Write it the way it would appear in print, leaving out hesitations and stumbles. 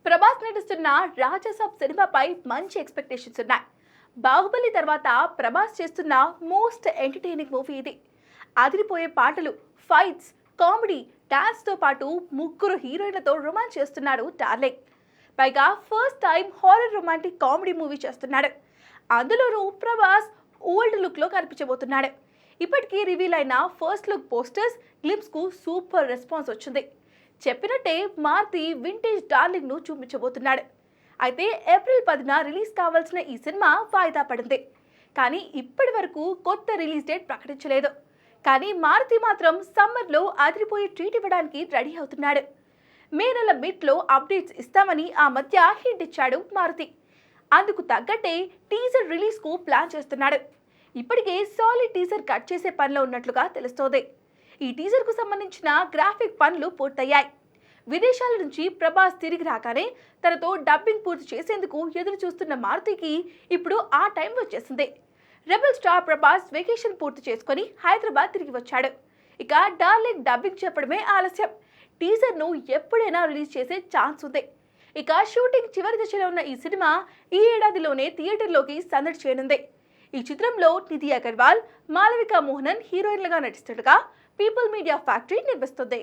ప్రభాస్ నటిస్తున్న రాజసాబ్ సినిమాపై మంచి ఎక్స్పెక్టేషన్స్ ఉన్నాయి. బాహుబలి తర్వాత ప్రభాస్ చేస్తున్న మోస్ట్ ఎంటర్టైనింగ్ మూవీ ఇది. అదిరిపోయే పాటలు, ఫైట్స్, కామెడీ, డాన్స్ తో పాటు ముగ్గురు హీరోయిన్లతో రొమాన్స్ చేస్తున్నాడు డార్లింగ్. పైగా first time horror romantic comedy movie చేస్తున్నాడు. అందులోనూ ప్రభాస్ ఓల్డ్ లుక్ లో కనిపించబోతున్నాడు. ఇప్పటికీ రివీల్ అయిన ఫస్ట్ లుక్ పోస్టర్స్, గ్లిమ్స్ కు సూపర్ రెస్పాన్స్ వచ్చింది. చెప్పినట్టే మారుతి వింటేజ్ డార్లింగ్ ను చూపించబోతున్నాడు. అయితే ఏప్రిల్ 10న రిలీజ్ కావాల్సిన ఈ సినిమా వాయిదా పడింది. కానీ ఇప్పటి వరకు కొత్త రిలీజ్ డేట్ ప్రకటించలేదు. కానీ మారుతి మాత్రం సమ్మర్లో అదిరిపోయి ట్రీట్ ఇవ్వడానికి రెడీ అవుతున్నాడు. మే నెల మిడ్లో అప్డేట్స్ ఇస్తామని ఆ మధ్య హింట్ ఇచ్చాడు మారుతి. అందుకు తగ్గట్టే టీజర్ రిలీజ్ కు ప్లాన్ చేస్తున్నాడు. ఇప్పటికే సాలిడ్ టీజర్ కట్ చేసే పనిలో ఉన్నట్లుగా తెలుస్తోంది. ఈ టీజర్ కు సంబంధించిన గ్రాఫిక్ పనులు పూర్తయ్యాయి. విదేశాల నుంచి ప్రభాస్ తిరిగి రాగానే తనతో డబ్బింగ్ పూర్తి చేసేందుకు ఎదురు చూస్తున్న మారుతికి ఇప్పుడు ఆ టైం వచ్చేసింది. రెబల్ స్టార్ ప్రభాస్ వెకేషన్ పూర్తి చేసుకుని హైదరాబాద్ తిరిగి వచ్చాడు. ఇక డార్లింగ్ డబ్బింగ్ చెప్పడమే ఆలస్యం. టీజర్ ను ఎప్పుడైనా రిలీజ్ చేసే ఛాన్స్ ఉంది. ఇక షూటింగ్ చివరి దశలో ఉన్న ఈ సినిమా ఈ ఏడాదిలోనే థియేటర్లోకి సందడి చేయనుంది. ఈ చిత్రంలో నిధి అగర్వాల్, మాలవిక మోహనన్ హీరోయిన్లుగా నటిస్తుండగా పీపుల్ మీడియా ఫ్యాక్టరీ నిర్మిస్తుంది.